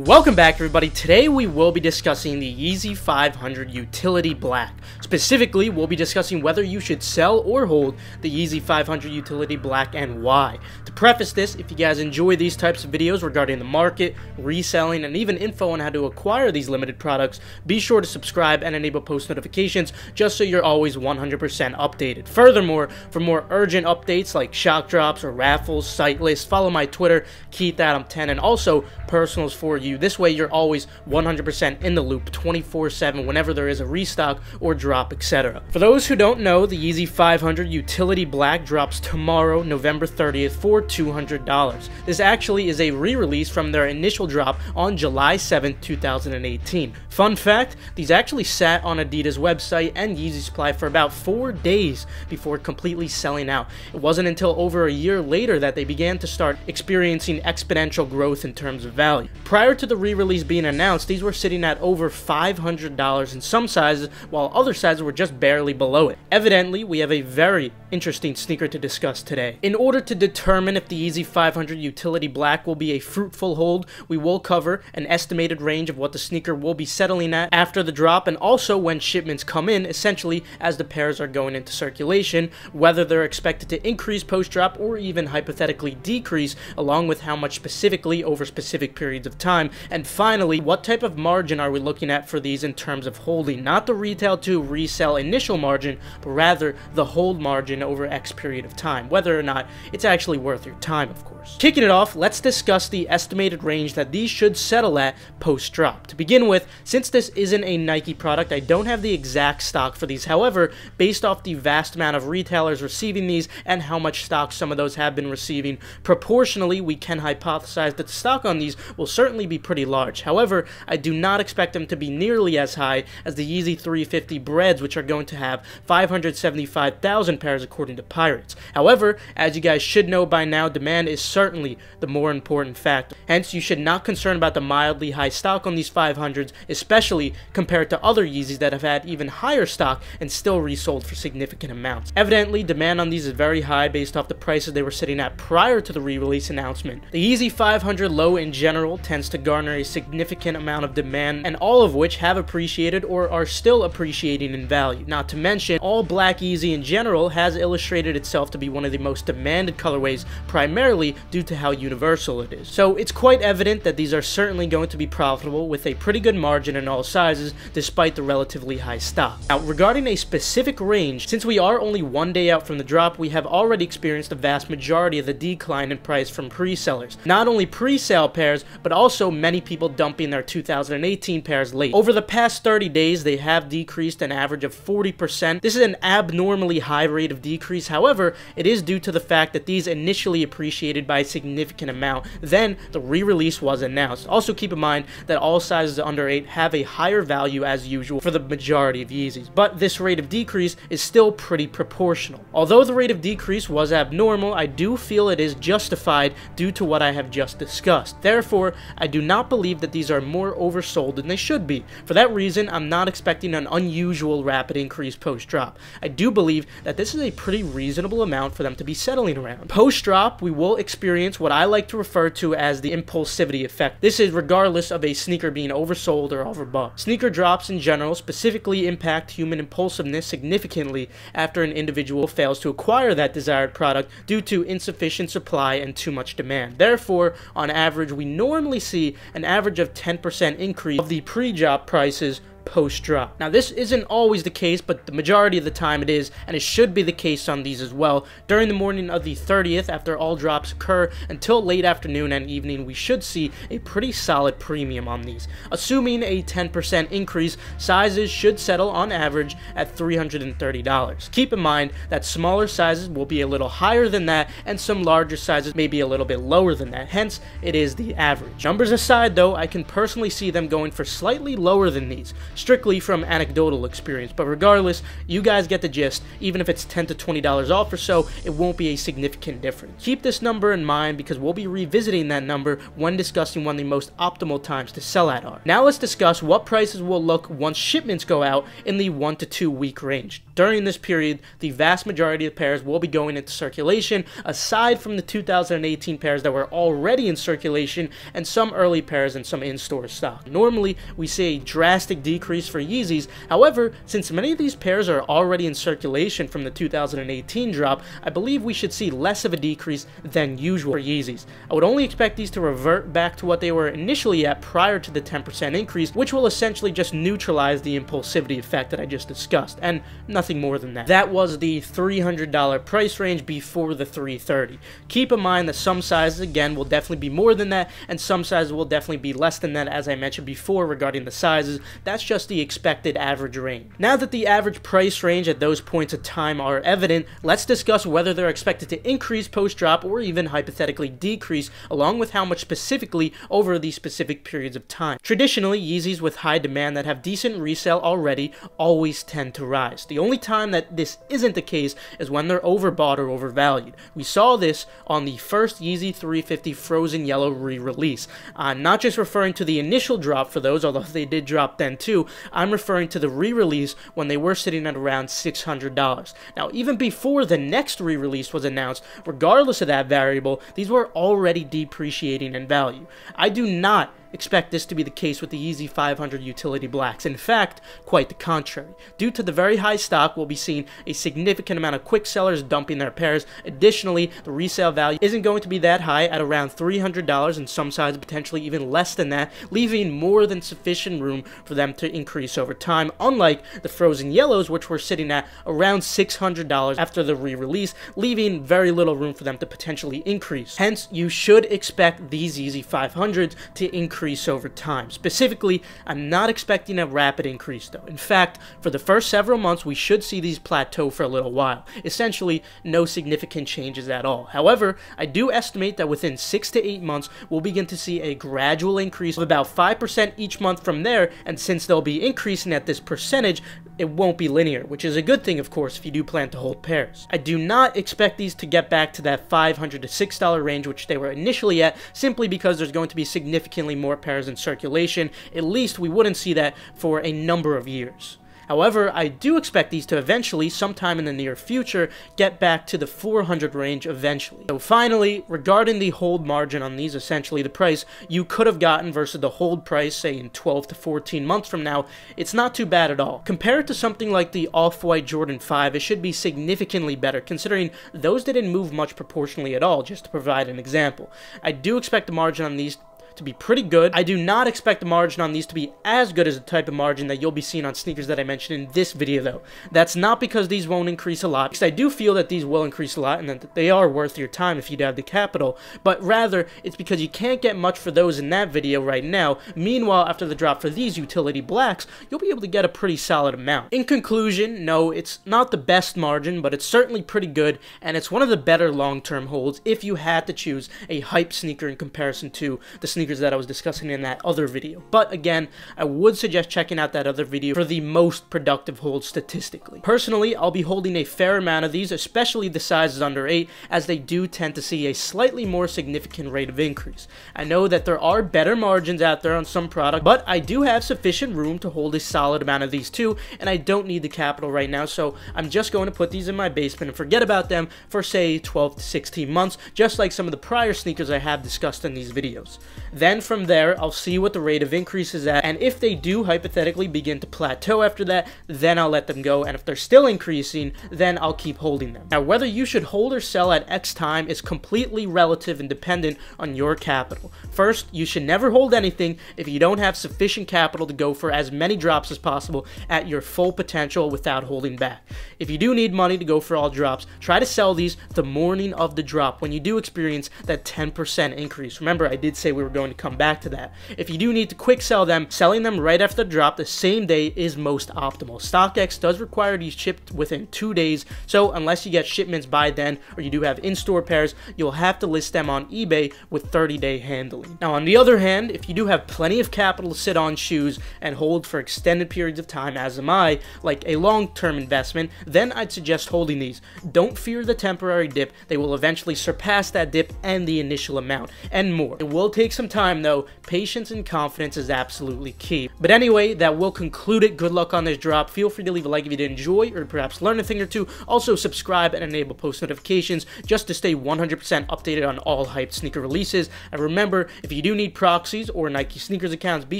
Welcome back everybody. Today we will be discussing the Yeezy 500 Utility Black. Specifically, we'll be discussing whether you should sell or hold the Yeezy 500 Utility Black and why. To preface this, if you guys enjoy these types of videos regarding the market, reselling, and even info on how to acquire these limited products, be sure to subscribe and enable post notifications just so you're always 100% updated. Furthermore, for more urgent updates like shock drops or raffles, Sitelists, follow my Twitter, KeithAdam10, and also personals for you. This way you're always 100% in the loop 24/7 whenever there is a restock or drop, etc. For those who don't know, the Yeezy 500 Utility Black drops tomorrow, November 30th for $200. This actually is a re-release from their initial drop on July 7th, 2018. Fun fact, these actually sat on Adidas website and Yeezy supply for about 4 days before completely selling out. It wasn't until over a year later that they began to start experiencing exponential growth in terms of value. Prior to the re-release being announced, these were sitting at over $500 in some sizes, while other sizes were just barely below it. Evidently, we have a very interesting sneaker to discuss today. In order to determine if the Yeezy 500 Utility Black will be a fruitful hold, we will cover an estimated range of what the sneaker will be settling at after the drop, and also when shipments come in, essentially as the pairs are going into circulation, whether they're expected to increase post-drop or even hypothetically decrease, along with how much specifically over specific periods of time. And finally, what type of margin are we looking at for these in terms of holding? Not the retail to resell initial margin, but rather the hold margin over X period of time, whether or not it's actually worth your time, of course. Kicking it off, let's discuss the estimated range that these should settle at post-drop. To begin with, since this isn't a Nike product, I don't have the exact stock for these. However, based off the vast amount of retailers receiving these and how much stock some of those have been receiving, proportionally, we can hypothesize that the stock on these will certainly be pretty large. However, I do not expect them to be nearly as high as the Yeezy 350 Breads, which are going to have 575,000 pairs according to Pirates. However, as you guys should know by now, demand is certainly the more important factor. Hence, you should not concern about the mildly high stock on these 500s, especially compared to other Yeezys that have had even higher stock and still resold for significant amounts. Evidently, demand on these is very high based off the prices they were sitting at prior to the re-release announcement. The Yeezy 500 Low in general tends to garner a significant amount of demand, and all of which have appreciated or are still appreciating in value. Not to mention, all black Yeezy in general has illustrated itself to be one of the most demanded colorways, primarily due to how universal it is. So it's quite evident that these are certainly going to be profitable with a pretty good margin in all sizes, despite the relatively high stock. Now, regarding a specific range, since we are only 1 day out from the drop, we have already experienced the vast majority of the decline in price from pre-sellers. Not only pre-sale pairs, but also many people dumping their 2018 pairs late. Over the past 30 days, they have decreased an average of 40%. This is an abnormally high rate of decrease. However, it is due to the fact that these initially appreciated by a significant amount. Then the re-release was announced. Also keep in mind that all sizes under 8 have a higher value as usual for the majority of Yeezys, but this rate of decrease is still pretty proportional. Although the rate of decrease was abnormal, I do feel it is justified due to what I have just discussed. Therefore, I do not believe that these are more oversold than they should be. For that reason, I'm not expecting an unusual rapid increase post-drop. I do believe that this is a pretty reasonable amount for them to be settling around. Post-drop, we will experience what I like to refer to as the impulsivity effect. This is regardless of a sneaker being oversold or overbought. Sneaker drops in general specifically impact human impulsiveness significantly after an individual fails to acquire that desired product due to insufficient supply and too much demand. Therefore, on average, we normally see an average of 10% increase of the pre-drop prices post-drop. Now, this isn't always the case, but the majority of the time it is, and it should be the case on these as well. During the morning of the 30th, after all drops occur, until late afternoon and evening, we should see a pretty solid premium on these. Assuming a 10% increase, sizes should settle on average at $330. Keep in mind that smaller sizes will be a little higher than that, and some larger sizes may be a little bit lower than that. Hence, it is the average. Numbers aside, though, I can personally see them going for slightly lower than these. strictly from anecdotal experience, but regardless, you guys get the gist. Even if it's $10 to $20 off or so, it won't be a significant difference. Keep this number in mind because we'll be revisiting that number when discussing when the most optimal times to sell at are. Now let's discuss what prices will look once shipments go out in the 1 to 2 week range. During this period, the vast majority of pairs will be going into circulation, aside from the 2018 pairs that were already in circulation and some early pairs and some in-store stock. Normally, we see a drastic decrease for Yeezys. However, since many of these pairs are already in circulation from the 2018 drop, I believe we should see less of a decrease than usual for Yeezys. I would only expect these to revert back to what they were initially at prior to the 10% increase, which will essentially just neutralize the impulsivity effect that I just discussed, and nothing more than that. That was the $300 price range before the $330. Keep in mind that some sizes, again, will definitely be more than that, and some sizes will definitely be less than that, as I mentioned before regarding the sizes. That's just the expected average range. Now that the average price range at those points of time are evident, let's discuss whether they're expected to increase post-drop or even hypothetically decrease, along with how much specifically over these specific periods of time. Traditionally, Yeezys with high demand that have decent resale already always tend to rise. The only time that this isn't the case is when they're overbought or overvalued. We saw this on the first Yeezy 350 Frozen Yellow re-release. I'm not just referring to the initial drop for those, although they did drop then too. I'm referring to the re-release when they were sitting at around $600. Now, even before the next re-release was announced, regardless of that variable, these were already depreciating in value. I do not expect this to be the case with the Yeezy 500 Utility Blacks. In fact, quite the contrary. Due to the very high stock, we'll be seeing a significant amount of quick sellers dumping their pairs. Additionally, the resale value isn't going to be that high at around $300, and some sizes potentially even less than that, leaving more than sufficient room for them to increase over time, unlike the Frozen Yellows, which were sitting at around $600 after the re-release, leaving very little room for them to potentially increase. Hence, you should expect these Yeezy 500s to increase over time. Specifically, I'm not expecting a rapid increase though. In fact, for the first several months, we should see these plateau for a little while. Essentially, no significant changes at all. However, I do estimate that within 6 to 8 months, we'll begin to see a gradual increase of about 5% each month from there, and since they'll be increasing at this percentage, it won't be linear, which is a good thing, of course, if you do plan to hold pairs. I do not expect these to get back to that $500 to $6 range, which they were initially at, simply because there's going to be significantly more pairs in circulation. At least we wouldn't see that for a number of years. However, I do expect these to eventually, sometime in the near future, get back to the 400 range eventually. So finally, regarding the hold margin on these, essentially the price you could have gotten versus the hold price, say in 12 to 14 months from now, it's not too bad at all. Compared to something like the Off-White Jordan 5, it should be significantly better, considering those didn't move much proportionally at all, just to provide an example. I do expect the margin on these to be pretty good. I do not expect the margin on these to be as good as the type of margin that you'll be seeing on sneakers that I mentioned in this video though. That's not because these won't increase a lot, because I do feel that these will increase a lot and that they are worth your time if you have the capital, but rather it's because you can't get much for those in that video right now. Meanwhile, after the drop for these Utility Blacks, you'll be able to get a pretty solid amount. In conclusion, no, it's not the best margin, but it's certainly pretty good, and it's one of the better long-term holds if you had to choose a hype sneaker in comparison to the sneakers that I was discussing in that other video. But again, I would suggest checking out that other video for the most productive hold statistically. Personally, I'll be holding a fair amount of these, especially the sizes under 8, as they do tend to see a slightly more significant rate of increase. I know that there are better margins out there on some products, but I do have sufficient room to hold a solid amount of these too, and I don't need the capital right now, so I'm just going to put these in my basement and forget about them for say 12 to 16 months, just like some of the prior sneakers I have discussed in these videos. Then from there, I'll see what the rate of increase is at, and if they do hypothetically begin to plateau after that, then I'll let them go, and if they're still increasing, then I'll keep holding them. Now, whether you should hold or sell at X time is completely relative and dependent on your capital. First, you should never hold anything if you don't have sufficient capital to go for as many drops as possible at your full potential without holding back. If you do need money to go for all drops, try to sell these the morning of the drop when you do experience that 10% increase. Remember, I did say we were going going to come back to that. If you do need to quick sell them, selling them right after the drop the same day is most optimal. StockX does require these shipped within 2 days, so unless you get shipments by then or you do have in-store pairs, you'll have to list them on eBay with 30-day handling. Now on the other hand, if you do have plenty of capital to sit on shoes and hold for extended periods of time, as am I, like a long-term investment, then I'd suggest holding these. Don't fear the temporary dip, they will eventually surpass that dip and the initial amount, and more. It will take some time though, patience and confidence is absolutely key. But anyway, that will conclude it. Good luck on this drop. Feel free to leave a like if you did enjoy or perhaps learn a thing or two. Also subscribe and enable post notifications just to stay 100% updated on all hyped sneaker releases. And remember, if you do need proxies or Nike sneakers accounts, be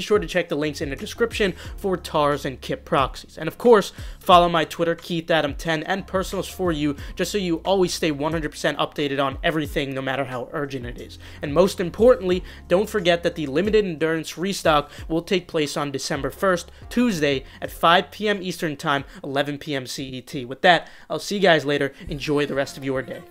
sure to check the links in the description for TARS and Kip proxies. And of course, follow my Twitter, KeithAdam10, and personals for you, just so you always stay 100% updated on everything, no matter how urgent it is. And most importantly, don't forget that the limited endurance restock will take place on December 1st, Tuesday at 5 p.m. Eastern Time, 11 p.m. CET. With that, I'll see you guys later. Enjoy the rest of your day.